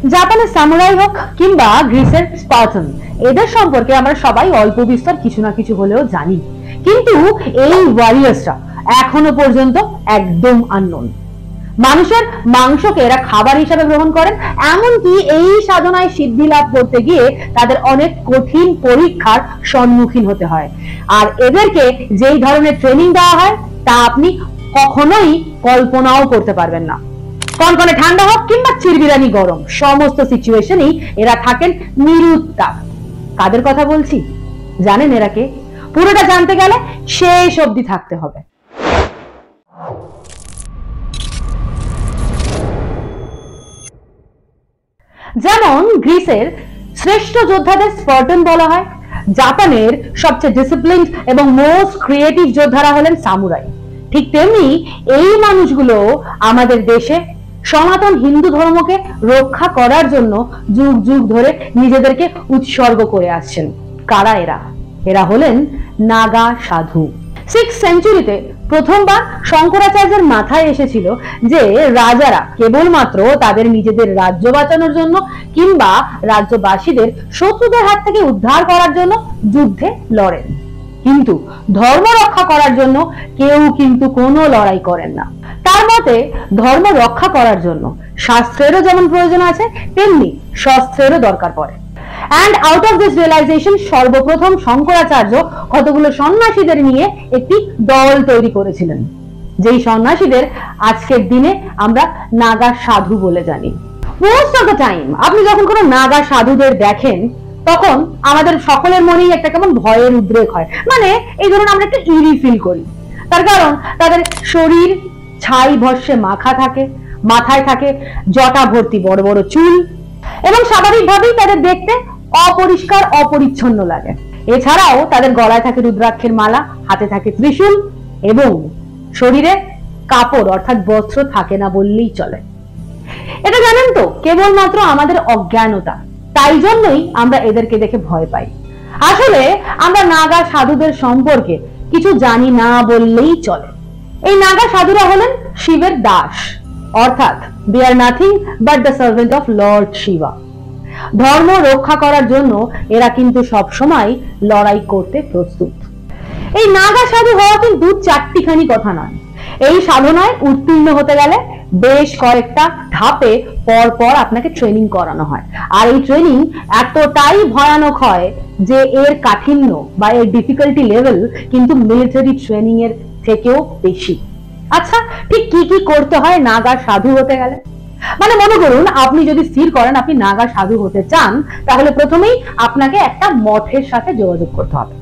জাপানের সামুরাই হোক কিংবা গ্রিসের স্পার্টান, এদের সম্পর্কে আমরা সবাই অল্প বিস্তর কিছু না কিছু হলেও জানি, কিন্তু এই ওয়ারিয়ার্সরা এখনো পর্যন্ত একদম আননোন। মানুষের মাংসকে এরা খাবার হিসাবে গ্রহণ করেন, এমনকি এই সাধনায় সিদ্ধি লাভ করতে গিয়ে তাদের অনেক কঠিন পরীক্ষার সম্মুখীন হতে হয়। আর এদেরকে যেই ধরনের ট্রেনিং দেওয়া হয় তা আপনি কখনোই কল্পনাও করতে পারবেন না। কনকনে ঠান্ডা হোক কিংবা চিরবিরানি গরম, সমস্ত সিচুয়েশনেই এরা থাকেন নিরুত্তাপ। কাদের কথা বলছি জানেন এরা কে? পুরোটা জানতে গেলে শেষ অবধি থাকতে হবে। যেমন গ্রিসের শ্রেষ্ঠ যোদ্ধাদের স্পার্টান বলা হয়, জাপানের সবচেয়ে ডিসিপ্লিনড এবং মোস্ট ক্রিয়েটিভ যোদ্ধারা হলেন সামুরাই। ঠিক তেমনি এই মানুষগুলো আমাদের দেশে সনাতন হিন্দু ধর্মকে রক্ষা করার জন্য যুগ যুগ ধরে নিজেদেরকে উৎসর্গ করে আসছেন। কারা এরা? এরা হলেন নাগা সাধু। 6th সেঞ্চুরিতে প্রথমবার শঙ্করাচার্যের মাথায় এসেছিল যে রাজারা কেবলমাত্র তাদের নিজেদের রাজ্য বাঁচানোর জন্য কিংবা রাজ্যবাসীদের শত্রুদের হাত থেকে উদ্ধার করার জন্য যুদ্ধে লড়েন, কিন্তু ধর্ম রক্ষা করার জন্য কেউ কিন্তু কোনো লড়াই করেন না। তার মতে ধর্ম রক্ষা করার জন্য শাস্ত্রেরও যেমন প্রয়োজন আছে তেমনি শস্ত্রেরও দরকার পড়ে। And out of this realization সর্বপ্রথম শঙ্করাচার্য কতগুলো সন্ন্যাসীদের নিয়ে একটি দল তৈরি করেছিলেন, যেই সন্ন্যাসীদের আজকের দিনে আমরা নাগা সাধু বলে জানি। মোস্ট অফ দ্য টাইম আপনি যখন কোনো নাগা সাধুদের দেখেন তখন আমাদের সকলের মনেই একটা কেমন ভয়ের উদ্রেক হয়, মানে এই ধরুন আমরা একটা ইরি ফিল করি। তার কারণ তাদের শরীর ছাই ভস্যে মাখা থাকে, মাথায় থাকে জটা ভর্তি বড় বড় চুল, এবং স্বাভাবিকভাবেই তাদের দেখতে অপরিষ্কার অপরিচ্ছন্ন লাগে। এছাড়াও তাদের গলায় থাকে রুদ্রাক্ষের মালা, হাতে থাকে ত্রিশূল এবং শরীরে কাপড় অর্থাৎ বস্ত্র থাকে না বললেই চলে। এটা জানেন তো কেবলমাত্র আমাদের অজ্ঞানতা, তাই জন্যই আমরা এদেরকে দেখে ভয় পাই। আসলে আমরা নাগা সাধুদের সম্পর্কে কিছু জানি না বললেই চলে। এই নাগা সাধুরা হলেন শিবের দাস, অর্থাৎ they are nothing but the servant of Lord Shiva। ধর্ম রক্ষা করার জন্য এরা কিন্তু সব সময় লড়াই করতে প্রস্তুত। এই নাগা সাধু হওয়া কিন্তু চারটিখানি কথা নয়। এই সাধনায় উত্তীর্ণ হতে গেলে বেশ কয়েকটা ধাপে পর পর আপনাকে ট্রেনিং করানো হয়, আর এই ট্রেনিং এতটাই ভয়ানক হয় যে এর কাঠিন্য বা এর ডিফিকাল্টি লেভেল কিন্তু মিলিটারি ট্রেনিং এর থেকেও বেশি। আচ্ছা, ঠিক কি কি করতে হয় নাগা সাধু হতে গেলে? মানে মনে করুন আপনি যদি স্থির করেন আপনি নাগা সাধু হতে চান, তাহলে প্রথমেই আপনাকে একটা মঠের সাথে যোগাযোগ করতে হবে।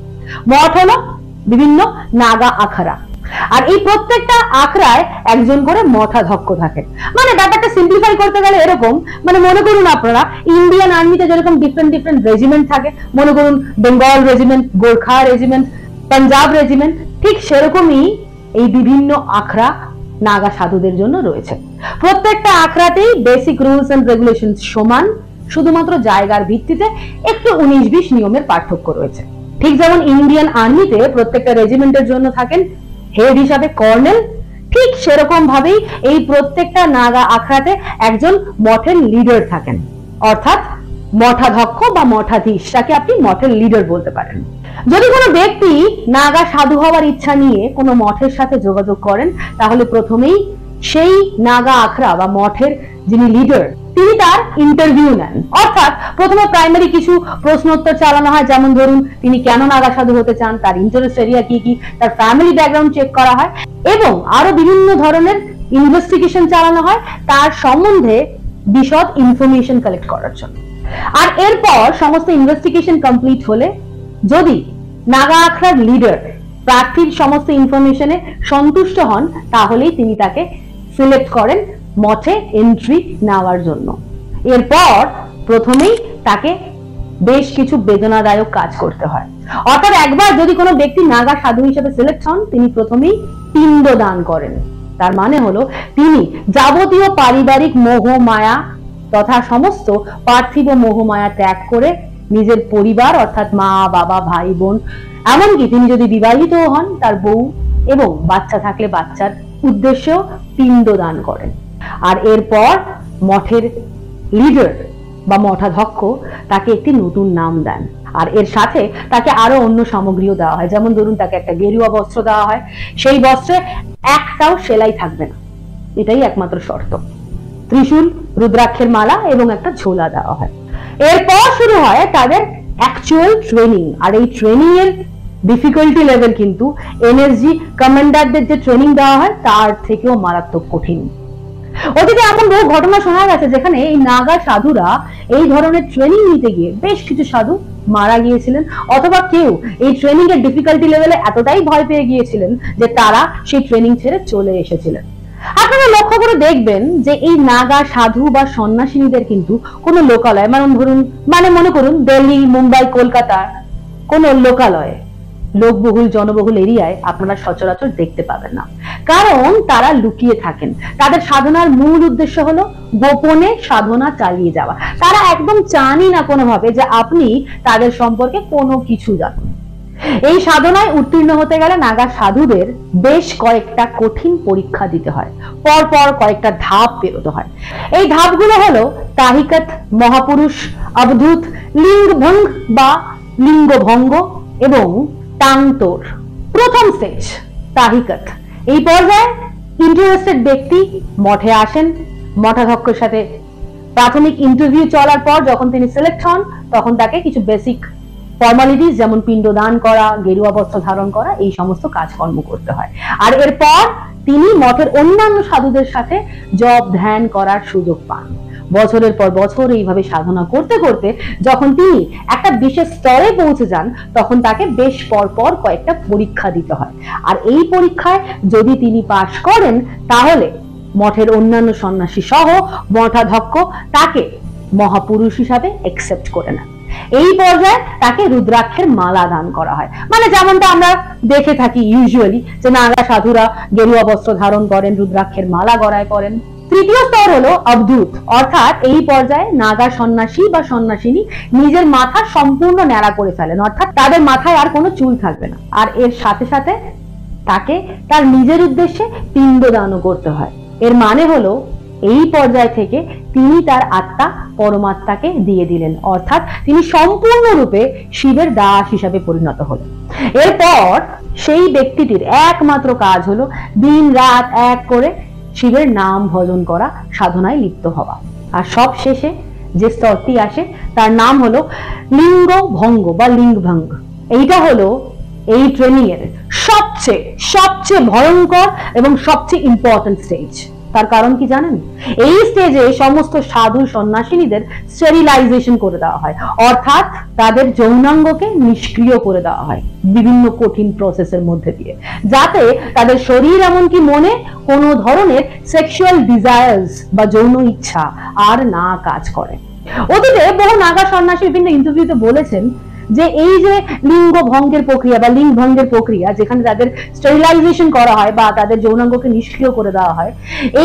মঠ হলো বিভিন্ন নাগা আখড়া, আর এই প্রত্যেকটা আখড়ায় একজন করে মঠাধ্যক্ষ থাকে। মানে ব্যাপারটা সিম্পলিফাই করতে গেলে এরকম, মানে মনে করুন আপনারা ইন্ডিয়ান আর্মিতে যেরকম ডিফারেন্ট ডিফারেন্ট রেজিমেন্ট থাকে, মনে করুন Bengal regiment, Gorkha regiment, Punjab regiment, ঠিক সেরকমই এই বিভিন্ন আখড়া নাগা সাধুদের জন্য রয়েছে। প্রত্যেকটা আখড়াতেই বেসিক রুলস এন্ড রেগুলেশন সমান, শুধুমাত্র জায়গার ভিত্তিতে একটু 19-20 নিয়মের পার্থক্য রয়েছে। ঠিক যেমন ইন্ডিয়ান আর্মিতে প্রত্যেকটা রেজিমেন্টের জন্য থাকেন হেড হিসাবে কর্নেল, ঠিক সেরকম ভাবেই এই প্রত্যেকটা নাগা আখড়াতে একজন মঠের লিডার থাকেন, অর্থাৎ মঠাধ্যক্ষ বা মঠাধীশ, তাকে আপনি মঠের লিডার বলতে পারেন। যদি কোনো ব্যক্তি নাগা সাধু হওয়ার ইচ্ছা নিয়ে কোনো মঠের সাথে যোগাযোগ করেন, তাহলে প্রথমেই সেই নাগা আখড়া বা মঠের যিনি লিডার তিনি তার ইন্টারভিউ নেন। অর্থাৎ প্রথমে প্রাইমারি কিছু প্রশ্নোত্তর চালানো হয়, যেমন ধরুন তিনি কেন নাগা সাধু হতে চান, তার ইন্টারেস্ট এরিয়া কি কি, তার ফ্যামিলি ব্যাকগ্রাউন্ড চেক করা হয় এবং আরো বিভিন্ন ধরনের ইনভেস্টিগেশন চালানো হয় তার সম্বন্ধে বিশদ ইনফরমেশন কালেক্ট করার জন্য। আর এরপর সমস্ত ইনভেস্টিগেশন কমপ্লিট হলে যদি নাগা আখড়ার লিডার প্রার্থীর সমস্ত ইনফরমেশনে সন্তুষ্ট হন, তাহলেই তিনি তাকে সিলেক্ট করেন মঠে এন্ট্রি নেওয়ার জন্য। এরপর প্রথমেই তাকে বেশ কিছু বেদনাদায়ক কাজ করতে হয়। অর্থাৎ একবার যদি কোনো ব্যক্তি নাগা সাধু হিসেবে সিলেক্ট হন, তিনি প্রথমেই পিণ্ড দান করেন। তার মানে হলো তিনি যাবতীয় পারিবারিক মোহ মায়া তথা সমস্ত পার্থিব মোহ মায়া ত্যাগ করে নিজের পরিবার অর্থাৎ মা বাবা ভাই বোন, এমনকি তিনি যদি বিবাহিত হন তার বউ এবং বাচ্চা থাকলে বাচ্চার উদ্দেশ্যেও পিণ্ড দান করেন। আর এরপর মঠের লিডার বা মঠাধ্যক্ষ তাকে একটি নতুন নাম দেন, আর এর সাথে তাকে আরো অন্য সামগ্রীও দেওয়া হয়। যেমন ধরুন, তাকে একটা গেরুয়া বস্ত্র দেওয়া হয়, সেই বস্ত্রে একটাও সেলাই থাকবে না, এটাই একমাত্র শর্ত। ত্রিশূল, রুদ্রাক্ষের মালা এবং একটা ঝোলা দেওয়া হয়। এরপর শুরু হয় তাদের অ্যাকচুয়াল ট্রেনিং, আর এই ট্রেনিং এর ডিফিকাল্টি লেভেল কিন্তু এনএসজি কমান্ডারদের যে ট্রেনিং দেওয়া হয় তার থেকেও মারাত্মক কঠিন। অতীতে এমন বহু ঘটনা শোনা গেছে যেখানে এই নাগা সাধুরা এই ধরনের ট্রেনিং নিতে গিয়ে বেশ কিছু সাধু মারা গিয়েছিলেন, অথবা কেউ এই ট্রেনিং এর ডিফিকাল্টি লেভেলে এতটাই ভয় পেয়ে গিয়েছিলেন যে তারা সেই ট্রেনিং ছেড়ে চলে এসেছিলেন। আপনারা লক্ষ্য করে দেখবেন যে এই নাগা সাধু বা সন্ন্যাসিনীদের কিন্তু কোনো লোকালয়, মনে করুন দিল্লি, মুম্বাই, কলকাতা কোনো লোকালয়ে, লোকবহুল জনবহুল এরিয়ায় আপনারা সচরাচর দেখতে পাবেন না, কারণ তারা লুকিয়ে থাকেন। তাদের সাধনার মূল উদ্দেশ্য হলো গোপনে সাধনা চালিয়ে যাওয়া। তারা একদম চানই না কোনোভাবে যে আপনি তাদের সম্পর্কে কোনো কিছু জানুন। এই সাধনায় উত্তীর্ণ হতে গেলে নাগা সাধুদের বেশ কয়েকটা কঠিন পরীক্ষা দিতে হয়, পরপর কয়েকটা ধাপ পেরোতে হয়। এই ধাপগুলো হলো তাহিকত, মহাপুরুষ, অবধূত, লিঙ্গভঙ্গ বা লিঙ্গভঙ্গ এবং টাংতোর। প্রথম স্টেজ তাহিকত। এই পর্যায়ে ইন্টারেস্টেড ব্যক্তি মঠে আসেন, মঠাধ্যক্ষের সাথে প্রাথমিক ইন্টারভিউ চলার পর যখন তিনি সিলেক্ট হন, তখন তাকে কিছু বেসিক ফর্মালিটিস যেমন পিণ্ডদান করা, গেরুয়া বস্ত্র ধারণ করা, এই সমস্ত কাজকর্ম করতে হয়। আর এরপর তিনি মঠের অন্যান্য সাধুদের সাথে জপ ধ্যান করার সুযোগ পান। বছরের পর বছর এইভাবে সাধনা করতে করতে যখন তিনি একটা বিশেষ স্তরে পৌঁছে যান, তখন তাকে বেশ পরপর কয়েকটা পরীক্ষা দিতে হয়। আর এই পরীক্ষায় যদি তিনি পাশ করেন, তাহলে মঠের অন্যান্য সন্ন্যাসী সহ মঠাধ্যক্ষ তাকে মহাপুরুষ হিসাবে অ্যাকসেপ্ট করে নেন। এই পর্যায়ে তাকে রুদ্রাক্ষের মালা দান করা হয়, যেমনটা আমরা দেখে থাকি ইউজুয়ালি, যে নাগা সাধুরা গেরুয়া বস্ত্র ধারণ করেন, রুদ্রাক্ষের মালা গলায় পরেন। তৃতীয় স্তর হলো অবধূত, অর্থাৎ এই পর্যায়ে নাগা সন্ন্যাসী বা সন্ন্যাসিনী নিজের মাথা সম্পূর্ণ ন্যাড়া করে ফেলেন, অর্থাৎ তাদের মাথায় আর কোনো চুল থাকবে না। আর এর সাথে সাথে তাকে তার নিজের উদ্দেশ্যে পিণ্ডদানও করতে হয়। এর মানে হলো এই পর্যায় থেকে তিনি তার আত্মা পরমাত্মাকে দিয়ে দিলেন, অর্থাৎ তিনি সম্পূর্ণরূপে শিবের দাস হিসাবে পরিণত হলেন। এরপর সেই ব্যক্তিটির একমাত্র কাজ হলো দিন রাত এক করে শিবের নাম ভজন করা, সাধনায় লিপ্ত হওয়া। আর সব শেষে যে স্তরটি আসে তার নাম হলো লিঙ্গ ভঙ্গ বা লিঙ্গভঙ্গ। এইটা হলো এই ট্রেনিং এর সবচেয়ে ভয়ঙ্কর এবং সবচেয়ে ইম্পর্টেন্ট স্টেজ। তার কারণ কি জানেন? এই স্টেজে সমস্ত সাধু সন্ন্যাসিনীদের স্টেরিলাইজেশন করে দেওয়া হয়, অর্থাৎ তাদের যৌনাঙ্গকে নিষ্ক্রিয় করে দেওয়া হয় বিভিন্ন কঠিন প্রসেসের মধ্যে দিয়ে, যাতে তাদের শরীর এমনকি মনে কোনো ধরনের সেক্সুয়াল ডিজায়ার্স বা যৌন ইচ্ছা আর না কাজ করে। অতীতে বহু নাগা সন্ন্যাসী বিভিন্ন ইন্টারভিউতে বলেছেন যে এই যে লিঙ্গ ভঙ্গের প্রক্রিয়া বা লিঙ্গ ভঙ্গের প্রক্রিয়া, যেখানে তাদের স্টেরিলাইজেশন করা হয় বা তাদের যৌনাঙ্গকে নিষ্ক্রিয় করে দেওয়া হয়,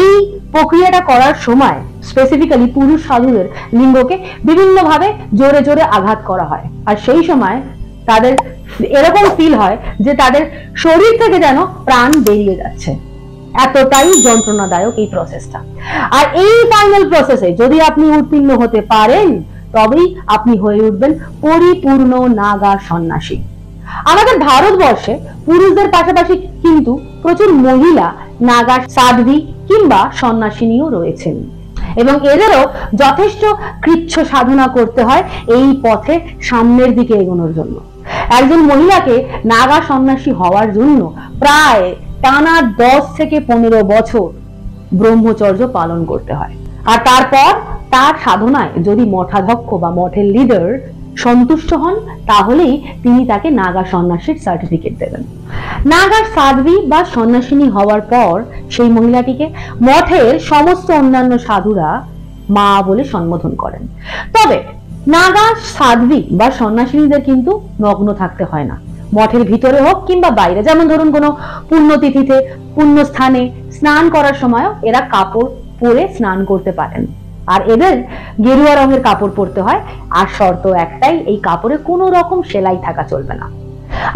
এই প্রক্রিয়াটা করার সময় স্পেসিফিক্যালি পুরুষ সাধুদের লিঙ্গকে বিভিন্নভাবে জোরে জোরে আঘাত করা হয়। আর সেই সময় তাদের এরকম ফিল হয় যে তাদের শরীর থেকে যেন প্রাণ বেরিয়ে যাচ্ছে, এতটাই যন্ত্রণাদায়ক এই প্রসেসটা। আর এই ফাইনাল প্রসেসে যদি আপনি উত্তীর্ণ হতে পারেন, তবেই আপনি হয়ে উঠবেন পরিপূর্ণ নাগা সন্ন্যাসী। আমাদের ভারতবর্ষে পুরুষদের পাশাপাশি কিন্তু প্রচুর মহিলা নাগা সাধ্বী কিংবা সন্ন্যাসিনীও রয়েছেন, এবং এদেরও যথেষ্ট কৃচ্ছ সাধনা করতে হয় এই পথে সামনের দিকে এগোনোর জন্য। একজন মহিলাকে নাগা সন্ন্যাসী হওয়ার জন্য প্রায় টানা 10 থেকে 15 বছর ব্রহ্মচর্য পালন করতে হয়। আর তারপর তার সাধনায় যদি মঠাধ্যক্ষ বা মঠের লিডার সন্তুষ্ট হন, তাহলেই তিনি তাকে নাগা সন্ন্যাসীর সার্টিফিকেট দেবেন। নাগা সাধ্বী বা সন্ন্যাসিনী হওয়ার পর সেই মহিলাটিকে মঠের সমস্ত অন্যান্য সাধুরা মা বলে সম্বোধন করেন। তবে নাগা সাধ্বী বা সন্ন্যাসিনীদের কিন্তু নগ্ন থাকতে হয় না, মঠের ভিতরে হোক কিংবা বাইরে। যেমন ধরুন কোনো পুণ্যতিথিতে, পুণ্যস্থানে স্নান করার সময়ও এরা কাপড় পরে স্নান করতে পারেন। আর এদের গেরুয়া রঙের কাপড় পরতে হয়, আর শর্ত একটাই, এই কাপড়ে কোনো রকম সেলাই থাকা চলবে না।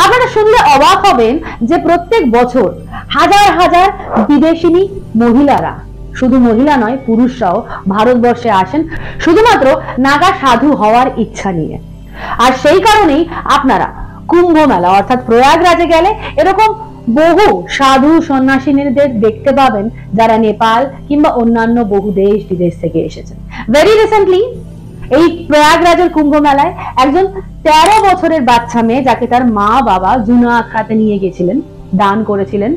আপনারা শুনলে অবাক হবেন যে প্রত্যেক বছর হাজার হাজার বিদেশিনী মহিলারা শুধু মহিলা নয়, পুরুষরাও ভারতবর্ষে আসেন শুধুমাত্র নাগা সাধু হওয়ার ইচ্ছা নিয়ে। আর সেই কারণেই আপনারা কুম্ভ মেলা অর্থাৎ প্রয়াগরাজে গেলে এরকম বহু সাধু সন্ন্যাসিনীদের দেখতে পাবেন যারা নেপাল কিংবা অন্যান্য বহু দেশ বিদেশ থেকে এসেছেন। ভেরি রিসেন্টলি এই প্রয়াগরাজের কুম্ভ মেলায় একজন 13 বছরের বাচ্চা মেয়ে, যাকে তার মা বাবা জুনা আখড়াতে নিয়ে গেছিলেন, দান করেছিলেন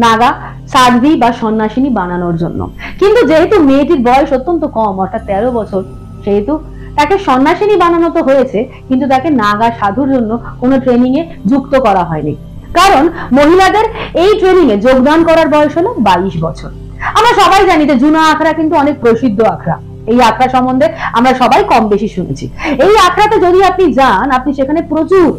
নাগা সাধ্বী বা সন্ন্যাসিনী বানানোর জন্য। কিন্তু যেহেতু মেয়েটির বয়স অত্যন্ত কম অর্থাৎ 13 বছর, সেহেতু তাকে সন্ন্যাসিনী বানানো তো হয়েছে, কিন্তু তাকে নাগা সাধুর জন্য কোনো ট্রেনিং এ যুক্ত করা হয়নি। কারণ মহিলাদের এই ট্রেনিং এ যোগদান করার বয়স হলো 22 বছর। আমরা সবাই জানি যে জুনা আখড়া কিন্তু অনেক প্রসিদ্ধ আখড়া। এই আখড়া সম্বন্ধে আমরা সবাই কম বেশি শুনেছি। এই আখড়াতে যদি আপনি যান, আপনি সেখানে প্রচুর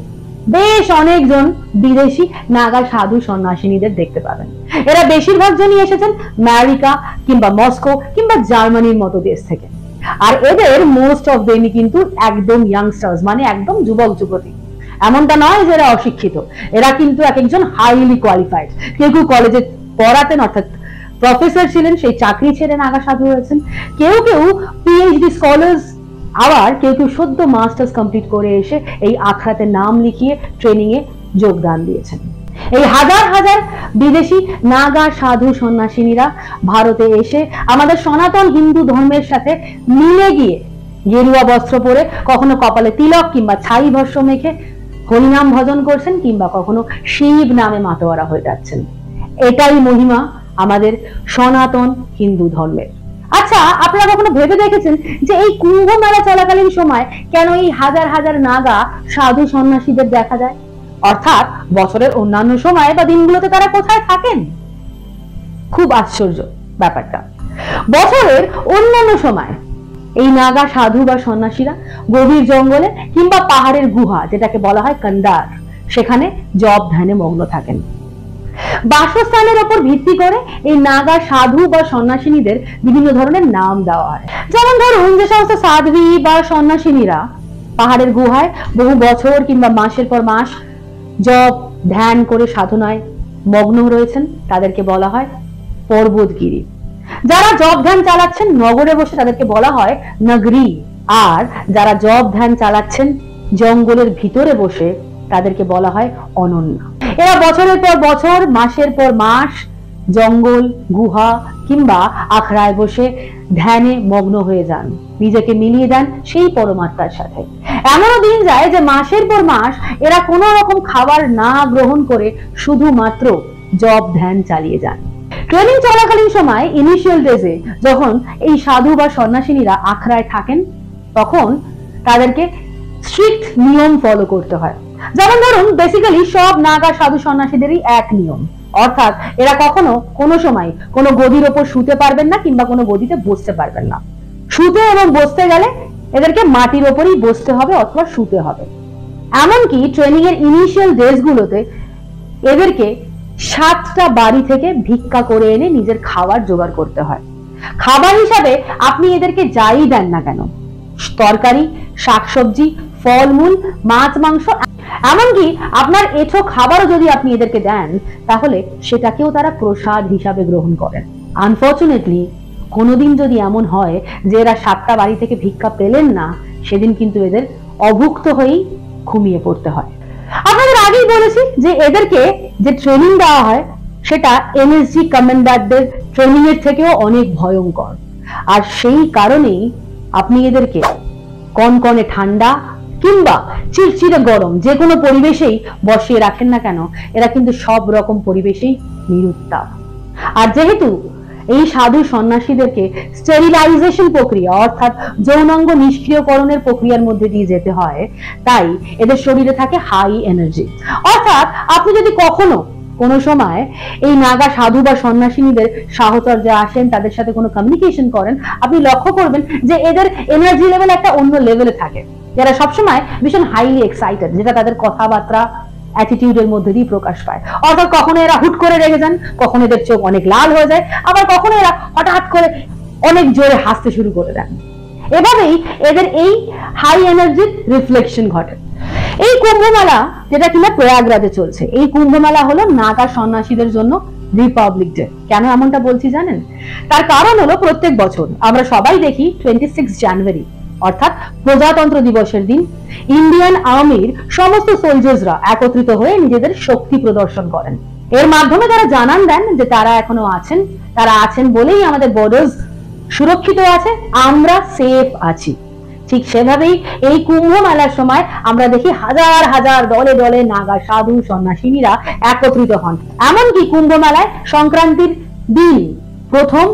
বেশ অনেকজন বিদেশি নাগা সাধু সন্ন্যাসিনীদের দেখতে পাবেন। এরা বেশিরভাগ জনই এসেছেন আমেরিকা কিংবা মস্কো কিংবা জার্মানির মতো দেশ থেকে। আর এদের মোস্ট অফ দেমই কিন্তু একদম ইয়াংস্টার্স, মানে একদম যুবক যুবতী। এমনটা নয় যে এরা অশিক্ষিত, এরা কিন্তু এক একজন হাইলি কোয়ালিফাইড। কেউ কেউ কলেজে পড়াতেন অর্থাৎ প্রফেসর ছিলেন, সেই চাকরি ছেড়ে নাগা সাধু হয়েছেন। কেউ কেউ পিএইচডি স্কলার্স, আবার কেউ কেউ সদ্য মাস্টার্স কমপ্লিট করে এসে এই আখড়াতে নাম লিখিয়ে ট্রেনিং এ যোগদান দিয়েছেন। এই হাজার হাজার বিদেশি নাগা সাধু সন্ন্যাসিনীরা ভারতে এসে আমাদের সনাতন হিন্দু ধর্মের সাথে মিলে গিয়ে গেরুয়া বস্ত্র পরে, কখনো কপালে তিলক কিংবা ছাই ভস্ম মেখে হরিনাম ভজন করছেন, কিংবা কখনো শিব নামে মাতোয়ারা হয়ে যাচ্ছেন। এটাই মহিমা আমাদের সনাতন হিন্দু ধর্মের। আচ্ছা, আপনারা কখনো ভেবে দেখেছেন যে এই কুম্ভ মেলা চলাকালীন সময় কেন এই হাজার হাজার নাগা সাধু সন্ন্যাসীদের দেখা যায়? অর্থাৎ বছরের অন্যান্য সময় বা দিনগুলোতে তারা কোথায় থাকেন? খুব আশ্চর্য ব্যাপারটা। বছরের অন্যান্য সময় এই নাগা সাধু বা সন্ন্যাসীরা গভীর জঙ্গলে কিংবা পাহাড়ের গুহা, যেটাকে বলা হয় কন্দার, সেখানে জপ ধ্যানে মগ্ন থাকেন। বাসস্থানের উপর ভিত্তি করে এই নাগা সাধু বা সন্ন্যাসিনীদের বিভিন্ন ধরনের নাম দেওয়া হয়। যেমন ধরুন, যে সমস্ত সাধ্বী বা সন্ন্যাসিনীরা পাহাড়ের গুহায় বহু বছর কিংবা মাসের পর মাস জপ ধ্যান করে সাধনায় মগ্ন রয়েছেন, তাদেরকে বলা হয় পর্বতগিরি। যারা জপ ধ্যান চালাচ্ছেন নগরে বসে, তাদেরকে বলা হয় নগরী। আর যারা জপ ধ্যান চালাচ্ছেন জঙ্গলের ভিতরে বসে, তাদেরকে বলা হয় অনন্য। এরা বছরের পর বছর, মাসের পর মাস জঙ্গল, গুহা কিংবা আখড়ায় বসে ধ্যানে মগ্ন হয়ে যান, নিজেকে মিলিয়ে দেন সেই পরমাত্মার সাথে। এমনও দিন যায় যে মাসের পর মাস এরা কোনো রকম খাবার না গ্রহণ করে শুধুমাত্র জপ ধ্যান চালিয়ে যান। ট্রেনিং চলাকালীন সময় ইনিশিয়াল ডেজে যখন এই সাধু বা সন্ন্যাসিনীরা আখড়ায় থাকেন, তখন তাদেরকে স্ট্রিক্ট নিয়ম ফলো করতে হয়। যেমন ধরুন, বেসিক্যালি সব নাগা সাধু সন্ন্যাসীদেরই এক নিয়ম, অর্থাৎ এরা কখনো কোনো সময় কোনো গদির ওপর শুতে পারবেন না কিংবা কোনো গদিতে বসতে পারবেন না। শুতে এবং বসতে গেলে এদেরকে মাটির ওপরেই বসতে হবে অথবা শুতে হবে। এমনকি ট্রেনিং এর ইনিশিয়াল ডেজ গুলোতে এদেরকে 7টা বাড়ি থেকে ভিক্ষা করে এনে নিজের খাবার জোগাড় করতে হয়। খাবার হিসাবে আপনি এদেরকে যাই দেন না কেন, তরকারি, শাকসবজি, ফলমূল, মাছ, মাংস, এমনকি আপনার এঁঠো খাবারও যদি আপনি এদেরকে দেন, তাহলে সেটাকেও তারা প্রসাদ হিসাবে গ্রহণ করেন। আনফর্চুনেটলি কোনোদিন যদি এমন হয় যে এরা 7টা বাড়ি থেকে ভিক্ষা পেলেন না, সেদিন কিন্তু এদের অভুক্ত হয়েই ঘুমিয়ে পড়তে হয়। আপনাদের আগেই বলেছি যে এদেরকে যে ট্রেনিং দেওয়া হয় সেটা এনএসজি কমান্ডারদের ট্রেনিং এর থেকেও অনেক ভয়ঙ্কর। আর সেই কারণেই আপনি এদেরকে কনকনে ঠান্ডা কিংবা চিরচিরে গরম যে কোনো পরিবেশেই বসিয়ে রাখেন না কেন, এরা কিন্তু সব রকম পরিবেশেই নিরুত্তাপ। আর যেহেতু এই সাধু সন্ন্যাসীদেরকে স্টেরিলাইজেশন প্রক্রিয়া অর্থাৎ যৌনাঙ্গ নিষ্ক্রিয়করণের প্রক্রিয়ার মধ্যে দিয়ে যেতে হয়, তাই এদের শরীরে থাকে হাই এনার্জি। অর্থাৎ আপনি যদি কখনো কোনো সময় এই নাগা সাধু বা সন্ন্যাসিনীদের সাহচর্যে আসেন, তাদের সাথে কোনো কমিউনিকেশন করেন, আপনি লক্ষ্য করবেন যে এদের এনার্জি লেভেল একটা অন্য লেভেলে থাকে। যারা সবসময় ভীষণ হাইলি এক্সাইটেড, যেটা তাদের কথাবার্তা অ্যাটিটিউডের মধ্যে দিয়ে প্রকাশ পায়। অর্থাৎ কখনো এরা হুট করে রেগে যান, কখনো এদের চোখ অনেক লাল হয়ে যায়, আবার কখনো এরা হঠাৎ করে অনেক জোরে হাসতে শুরু করে দেন। এভাবেই এদের এই হাই এনার্জির রিফ্লেকশন ঘটে। এই কুম্ভ মেলা যেটা কিনা প্রয়াগরাজে চলছে, এই কুম্ভ মেলা হলো নাগা সন্ন্যাসীদের জন্য রিপাবলিক ডে। কেন এমনটা বলছি জানেন? তার কারণ হলো প্রত্যেক বছর আমরা সবাই দেখি 26 জানুয়ারি অর্থাৎ প্রজাতন্ত্র দিবসের দিন ইন্ডিয়ান আর্মির সমস্ত সোলজার্সরা একত্রিত হয়ে নিজেদের শক্তি প্রদর্শন করেন। এর মাধ্যমে তারা জানান দেন যে তারা এখনো আছেন, তারা আছেন বলেই আমাদের বর্ডার্স সুরক্ষিত আছে, আমরা সেফ আছি। ঠিক সেভাবেই এই কুম্ভ মেলার সময় আমরা দেখি হাজার হাজার দলে দলে নাগা সাধু সন্ন্যাসিনীরা একত্রিত হন। এমনকি কুম্ভ মেলায় সংক্রান্তির দিন প্রথম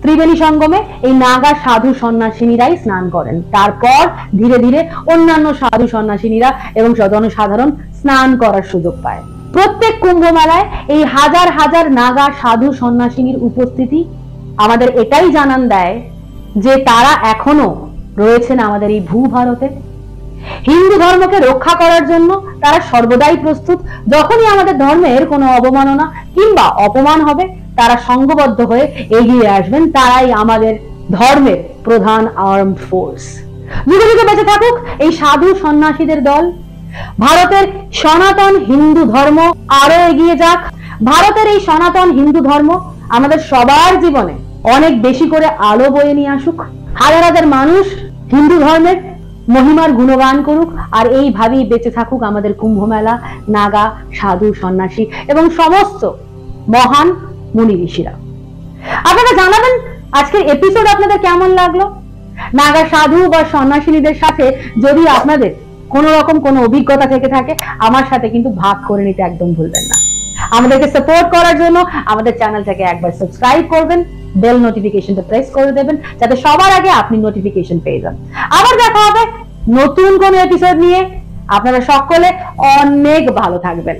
ত্রিবেণী সঙ্গমে এই নাগা সাধু সন্ন্যাসিনীরাই স্নান করেন। তারপর ধীরে ধীরে অন্যান্য সাধু সন্ন্যাসিনীরা এবং জনসাধারণ স্নান করার সুযোগ পায়। প্রত্যেক কুম্ভ মেলায় এই হাজার হাজার নাগা সাধু সন্ন্যাসিনীর উপস্থিতি আমাদের এটাই জানান দেয় যে তারা এখনো রয়েছেন আমাদের এই ভূভারতে। হিন্দু ধর্মকে রক্ষা করার জন্য তারা সর্বদাই প্রস্তুত। যখনই আমাদের ধর্মের কোনো অবমাননা কিংবা অপমান হবে তারা সংঘবদ্ধ হয়ে এগিয়ে আসবেন। তারাই আমাদের ধর্মের প্রধান আর্মড ফোর্স। যুগে যুগে বেঁচে থাকুক এই সাধু সন্ন্যাসীদের দল। ভারতের সনাতন হিন্দু ধর্ম আরো এগিয়ে যাক। ভারতের এই সনাতন হিন্দু ধর্ম আমাদের সবার জীবনে অনেক বেশি করে আলো বয়ে নিয়ে আসুক। হাজার হাজার মানুষ হিন্দু ধর্মের মহিমার গুণগান করুক। আর এইভাবেই বেঁচে থাকুক আমাদের কুম্ভ মেলা, নাগা সাধু সন্ন্যাসী এবং সমস্ত মহান মুনি ঋষিরা। আপনারা জানাবেন আজকের এপিসোড আপনাদের কেমন লাগলো। নাগা সাধু বা সন্ন্যাসিনীদের সাথে যদি আপনাদের কোনো রকম কোনো অভিজ্ঞতা থেকে থাকে আমার সাথে কিন্তু ভাগ করে নিতে একদম ভুলবেন না। আমাদেরকে সাপোর্ট করার জন্য আমাদের চ্যানেলটাকে একবার সাবস্ক্রাইব করবেন, বেল নোটিফিকেশনটা প্রেস করে দেবেন যাতে সবার আগে আপনি নোটিফিকেশন পেয়ে যান। আবার দেখা হবে নতুন কোনো এপিসোড নিয়ে। আপনারা সকলে অনেক ভালো থাকবেন।